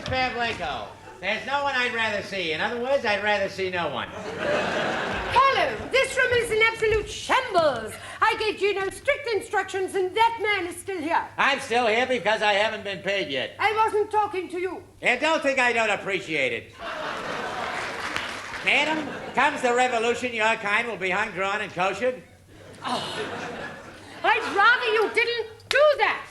Pavlenko. There's no one I'd rather see. In other words, I'd rather see no one. Carlo, this room is an absolute shambles. I gave Gino strict instructions, and that man is still here. I'm still here because I haven't been paid yet. I wasn't talking to you. And don't think I don't appreciate it. Madam, comes the revolution, your kind will be hung, drawn, and koshered. Oh. I'd rather you didn't do that.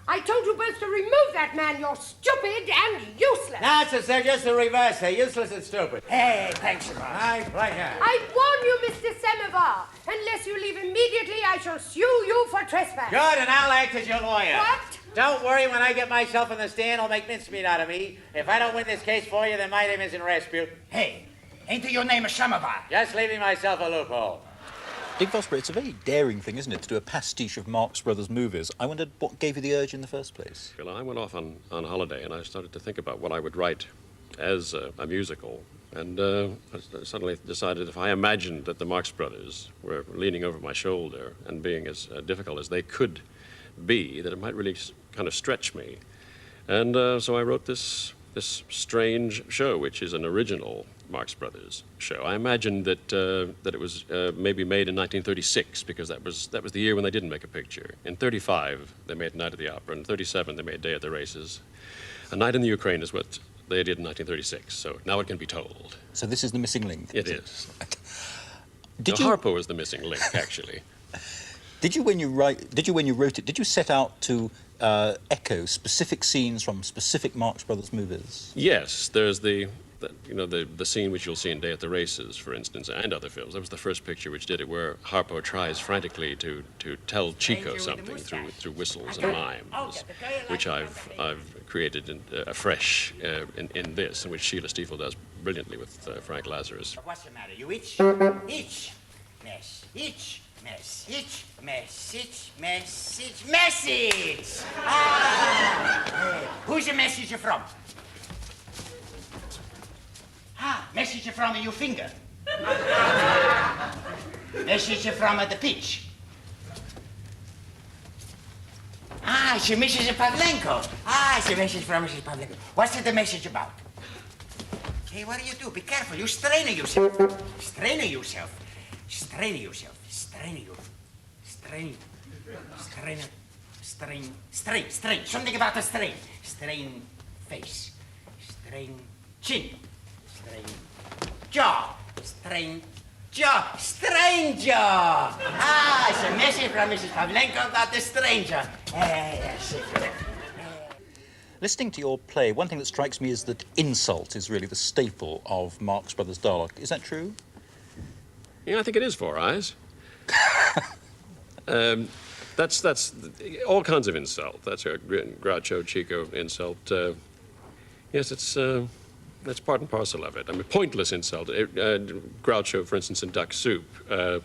I told you both to remove that man. You're stupid and useless. No, they're just the reverse. They're useless and stupid. Hey, thanks, boss. My pleasure. I warn you, Mr. Samovar. Unless you leave immediately, I shall sue you for trespass. Good, and I'll act as your lawyer. What? Don't worry, when I get myself in the stand, I'll make mincemeat out of me. If I don't win this case for you, then my name isn't Rasputin. Hey, ain't your name a Samovar? Just leaving myself a loophole. Dick Vosburgh, it's a very daring thing, isn't it, to do a pastiche of Marx Brothers movies. I wondered what gave you the urge in the first place. Well, I went off on holiday, and I started to think about what I would write as a musical. And I suddenly decided if I imagined that the Marx Brothers were leaning over my shoulder and being as difficult as they could be, that it might really kind of stretch me. And so I wrote this strange show, which is an original Marx Brothers show. I imagined that it was maybe made in 1936 because that was the year when they didn't make a picture. In 35 they made Night of the Opera. In 37 they made Day at the Races. A Night in the Ukraine is what they did in 1936. So now it can be told. So this is the missing link. It is. Harpo is the missing link, actually. Did you, when you wrote it, did you set out to echo specific scenes from specific Marx Brothers movies? Yes, there's the scene which you'll see in Day at the Races, for instance, and other films. That was the first picture which did it, where Harpo tries frantically to tell Chico something through whistles and mimes, which I've created afresh in this, and which Sheila Steafel does brilliantly with Frank Lazarus. What's the matter? You itch? Itch. Message. Message. Message. Message. Message. Who's the message from? Message from your finger. Message from the pitch. It's a Mrs Pavlenko. It's a message from Mrs Pavlenko. What's the message about? Hey, what do? Be careful. You strain yourself. Strain yourself. Strain yourself. Strain you. Strain. Strain. Strain. Strain. Strain. Something about a strain. Strain face. Strain chin. Strain jaw. Strain jaw. Stranger. It's a message from Mrs. Pavlenko about the stranger. Yes. Listening to your play, one thing that strikes me is that insult is really the staple of Marx Brothers dialogue. Is that true? Yeah, I think it is Four Eyes. That's all kinds of insult. That's a Groucho, Chico insult. Yes, that's part and parcel of it. I mean, pointless insult. Groucho, for instance, in Duck Soup. I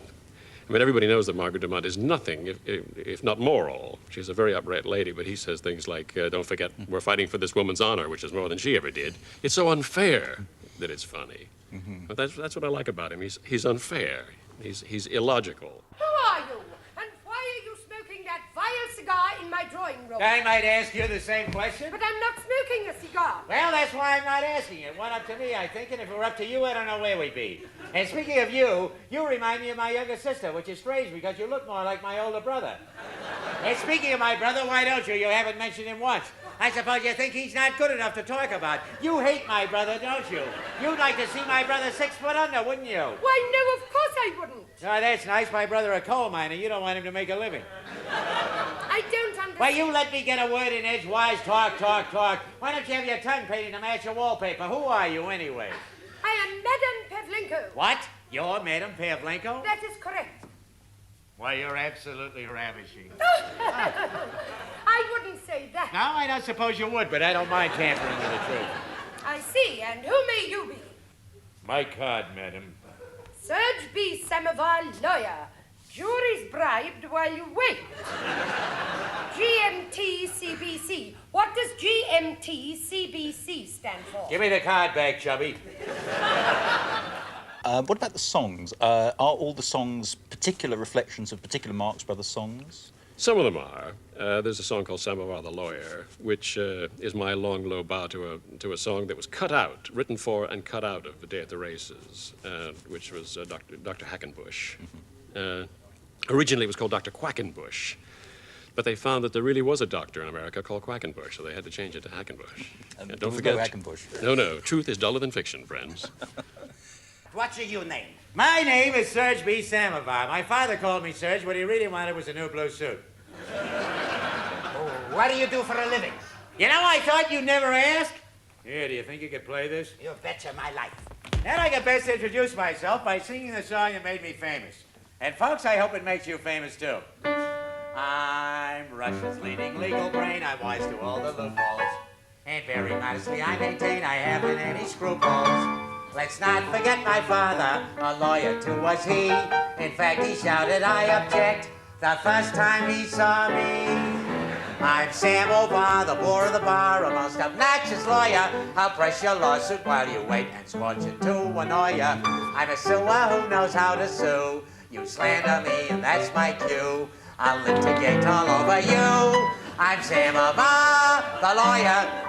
mean, everybody knows that Margaret Dumont is nothing if not moral. She's a very upright lady, but he says things like, don't forget, we're fighting for this woman's honor, which is more than she ever did. It's so unfair that it's funny. Mm-hmm. But that's what I like about him. He's unfair. He's illogical. Who are you? And why are you smoking that vile cigar in my drawing room? I might ask you the same question. But I'm not smoking a cigar. Well, that's why I'm not asking it. One up to me, I think, and if it were up to you, I don't know where we'd be. And speaking of you remind me of my younger sister, which is strange because you look more like my older brother. And speaking of my brother, why don't you? You haven't mentioned him once. I suppose you think he's not good enough to talk about. You hate my brother, don't you? You'd like to see my brother 6 foot under, wouldn't you? Why, no, of course I wouldn't. Oh, that's nice. My brother a coal miner. You don't want him to make a living. I don't understand. Well, you let me get a word in edgewise. Talk. Why don't you have your tongue painted to match your wallpaper? Who are you, anyway? I am Madame Pavlenko. What? You're Madame Pavlenko? That is correct. Why, you're absolutely ravishing. I wouldn't say that. No, I don't suppose you would, but I don't mind tampering with the truth. I see, and who may you be? My card, madam. Serge B Samovar, lawyer. Jury's bribed while you wait. GMT CBC. What does GMT CBC stand for? Give me the card back, chubby. What about the songs? Are all the songs particular reflections of particular Marx Brothers songs? Some of them are. There's a song called Samovar the Lawyer, which is my long, low bow to a song that was cut out, written for and cut out of The Day at the Races, which was Dr. Hackenbush. Originally, it was called Dr. Quackenbush, but they found that there really was a doctor in America called Quackenbush, so they had to change it to Hackenbush. And don't forget... No Hackenbush. No. Truth is duller than fiction, friends. What's your name? My name is Serge B Samovar. My father called me Serge. What he really wanted was a new blue suit. What do you do for a living? You know, I thought you'd never ask. Here, do you think you could play this? You betcha my life. Then I could best introduce myself by singing the song that made me famous. And folks, I hope it makes you famous too. I'm Russia's leading legal brain. I'm wise to all the loopholes. And very modestly I maintain I haven't any scruples. Let's not forget my father, a lawyer too was he. In fact, he shouted, I object, the first time he saw me. I'm Samovar, the bore of the bar, a most obnoxious lawyer. I'll press your lawsuit while you wait and scorch it to annoy ya. I'm a suer who knows how to sue. You slander me and that's my cue. I'll litigate all over you. I'm Samovar, the lawyer.